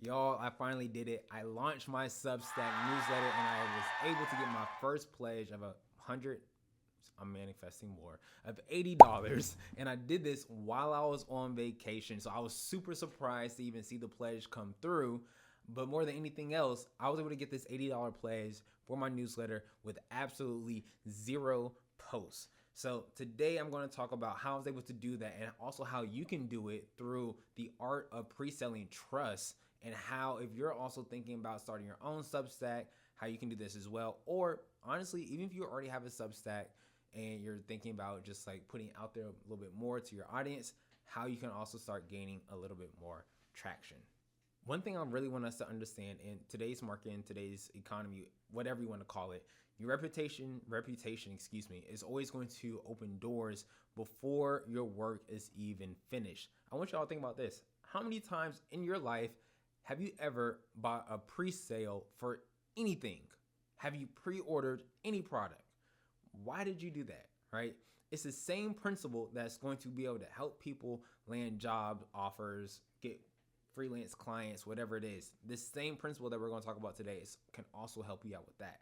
Y'all, I finally did it. I launched my Substack newsletter and I was able to get my first pledge of 100. I'm manifesting more of $80. And I did this while I was on vacation. So I was super surprised to even see the pledge come through. But more than anything else, I was able to get this $80 pledge for my newsletter with absolutely zero posts. So today I'm going to talk about how I was able to do that and also how you can do it through the art of pre-selling trust, and how, if you're also thinking about starting your own Substack, how you can do this as well. Or honestly, even if you already have a Substack and you're thinking about just like putting out there a little bit more to your audience, how you can also start gaining a little bit more traction. One thing I really want us to understand in today's market, in today's economy, whatever you want to call it, your reputation, is always going to open doors before your work is even finished. I want y'all to think about this. How many times in your life have you ever bought a pre-sale for anything? Have you pre-ordered any product? Why did you do that, right? It's the same principle that's going to be able to help people land job offers, get freelance clients, whatever it is. This same principle that we're going to talk about today can also help you out with that.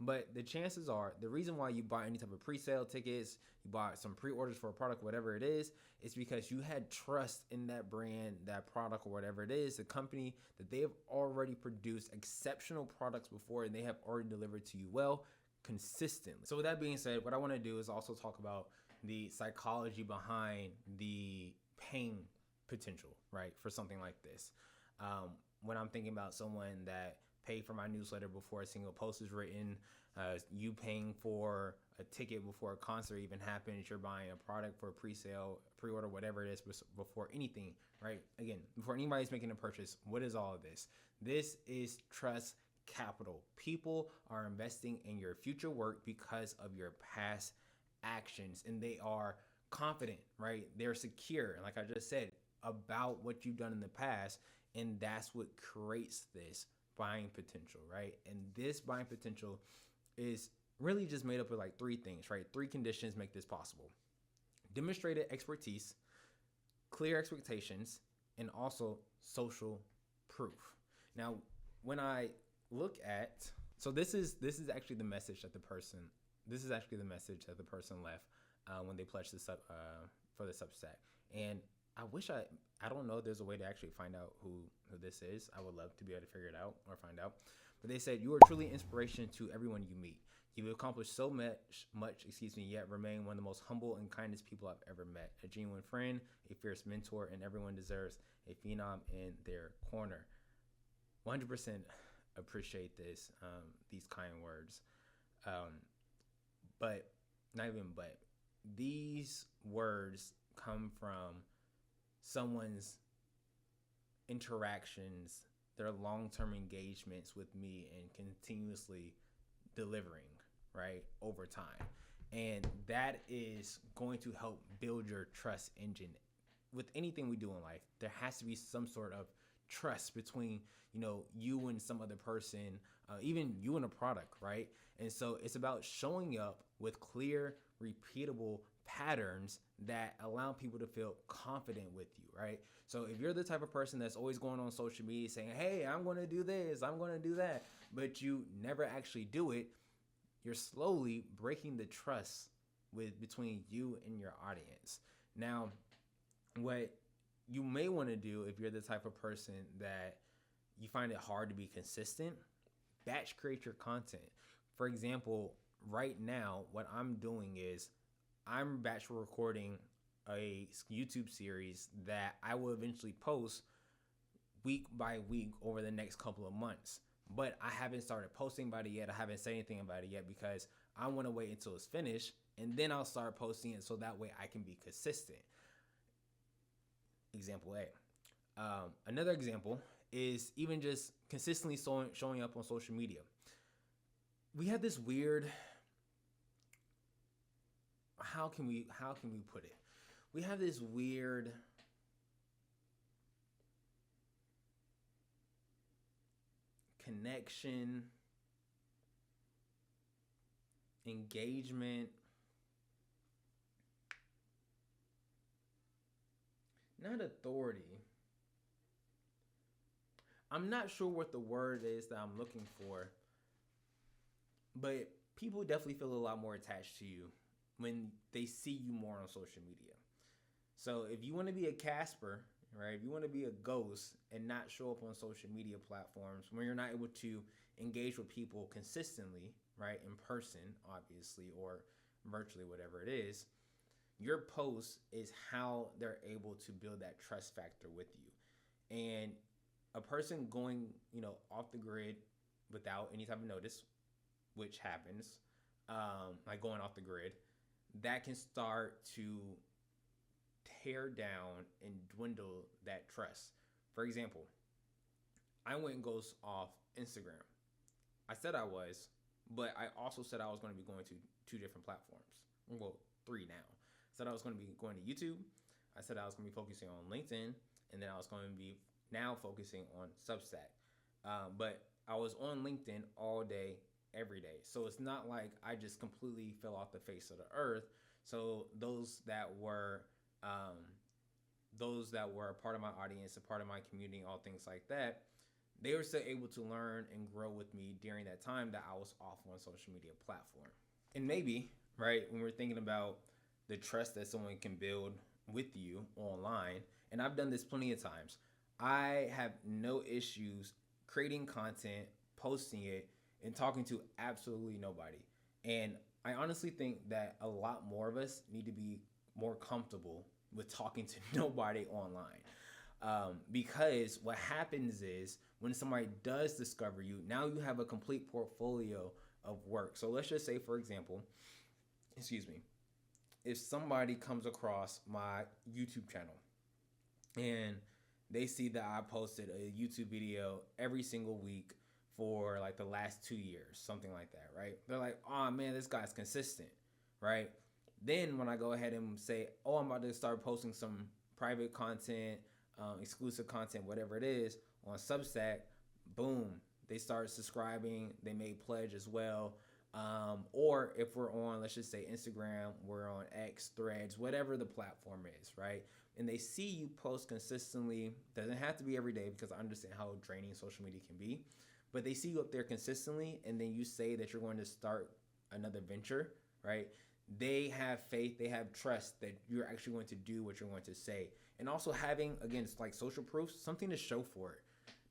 But the chances are, the reason why you buy any type of pre-sale tickets, you bought some pre-orders for a product, whatever it is because you had trust in that brand, that product, or whatever it is, the company, that they have already produced exceptional products before and they have already delivered to you well, consistently. So with that being said, what I want to do is also talk about the psychology behind the pain potential, right, for something like this. When I'm thinking about someone that paid for my newsletter before a single post is written, you paying for a ticket before a concert even happens, you're buying a product for a pre-sale, pre-order, whatever it is, before anything, right? Again, before anybody's making a purchase, what is all of this? This is trust capital. People are investing in your future work because of your past actions, and they are confident, right? They're secure, like I just said, about what you've done in the past, and that's what creates this buying potential, right? And this buying potential is really just made up of like three things, right? Three conditions make this possible: demonstrated expertise, clear expectations, and also social proof. Now, when I look at, so this is actually the message that the person left when they pledged this up for the Substack. And I wish I don't know if there's a way to actually find out who this is. I would love to be able to figure it out or find out. But they said, "You are truly inspiration to everyone you meet. You've accomplished so much, yet remain one of the most humble and kindest people I've ever met. A genuine friend, a fierce mentor, and everyone deserves a phenom in their corner." 100% appreciate these kind words. But not even but. These words come from someone's interactions, their long-term engagements with me, and continuously delivering, right, over time. And that is going to help build your trust engine. With anything we do in life, there has to be some sort of trust between, you and some other person, even you and a product, right? And so it's about showing up with clear, repeatable patterns that allow people to feel confident with you, right? So if you're the type of person that's always going on social media saying, "Hey, I'm going to do this, I'm going to do that," but you never actually do it, you're slowly breaking the trust between you and your audience. Now, what you may want to do, if you're the type of person that you find it hard to be consistent, batch create your content. For example, right now, what I'm doing is I'm batch recording a YouTube series that I will eventually post week by week over the next couple of months. But I haven't started posting about it yet. I haven't said anything about it yet because I want to wait until it's finished, and then I'll start posting it so that way I can be consistent. Example A. Another example is even just consistently showing up on social media. We have this weird, how can we put it? We have this weird connection, engagement, not authority. I'm not sure what the word is that I'm looking for, but people definitely feel a lot more attached to you when they see you more on social media. So if you want to be a Casper, right? If you want to be a ghost and not show up on social media platforms when you're not able to engage with people consistently, right? In person, obviously, or virtually, whatever it is, your post is how they're able to build that trust factor with you. And a person going, off the grid without any type of notice, which happens, like going off the grid, that can start to tear down and dwindle that trust. For example, I went and goes off Instagram. I said I was, but I also said I was going to be going to two different platforms. Well, three now. I said I was going to be going to YouTube. I said I was going to be focusing on LinkedIn, and then I was going to be now focusing on Substack. But I was on LinkedIn all day, every day. So it's not like I just completely fell off the face of the earth. So those that were a part of my audience, a part of my community, all things like that, they were still able to learn and grow with me during that time that I was off on social media platform. And maybe, right, when we're thinking about the trust that someone can build with you online, and I've done this plenty of times, I have no issues creating content, posting it, and talking to absolutely nobody. And I honestly think that a lot more of us need to be more comfortable with talking to nobody online. Because what happens is when somebody does discover you, now you have a complete portfolio of work. So let's just say, for example, if somebody comes across my YouTube channel and they see that I posted a YouTube video every single week for like the last 2 years, something like that, right? They're like, oh man, this guy's consistent, right? Then when I go ahead and say, oh, I'm about to start posting some private content, exclusive content, whatever it is, on Substack, boom, they start subscribing. They may pledge as well. Or if we're on, let's just say Instagram, we're on X, Threads, whatever the platform is, right? And they see you post consistently. Doesn't have to be every day because I understand how draining social media can be. But they see you up there consistently, and then you say that you're going to start another venture, right? They have faith, they have trust that you're actually going to do what you're going to say. And also having, again, it's like social proof, something to show for it.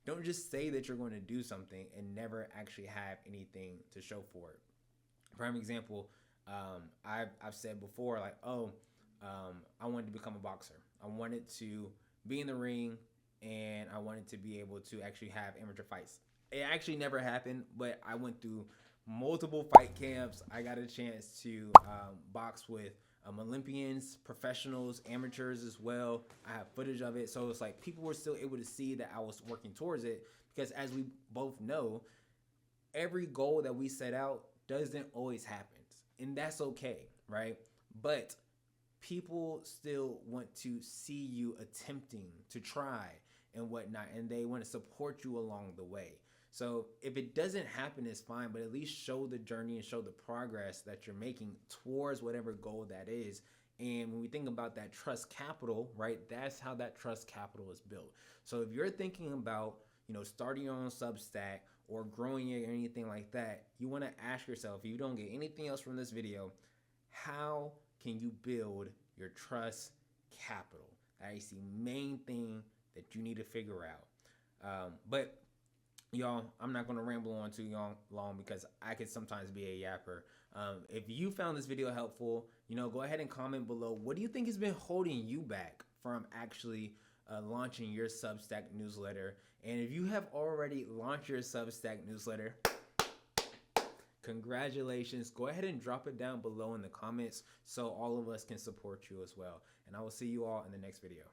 Don't just say that you're going to do something and never actually have anything to show for it. Prime example, I've said before, like, I wanted to become a boxer. I wanted to be in the ring, and I wanted to be able to actually have amateur fights. It actually never happened, but I went through multiple fight camps. I got a chance to box with Olympians, professionals, amateurs as well. I have footage of it. So it's like people were still able to see that I was working towards it because, as we both know, every goal that we set out doesn't always happen. And that's okay, right? But people still want to see you attempting to try and whatnot, and they want to support you along the way. So if it doesn't happen, it's fine, but at least show the journey and show the progress that you're making towards whatever goal that is. And when we think about that trust capital, right, that's how that trust capital is built. So if you're thinking about, starting your own Substack or growing it or anything like that, you want to ask yourself, if you don't get anything else from this video, how can you build your trust capital? That is the main thing that you need to figure out. But y'all, I'm not going to ramble on too long because I could sometimes be a yapper. If you found this video helpful, go ahead and comment below. What do you think has been holding you back from actually launching your Substack newsletter? And if you have already launched your Substack newsletter, congratulations. Go ahead and drop it down below in the comments so all of us can support you as well. And I will see you all in the next video.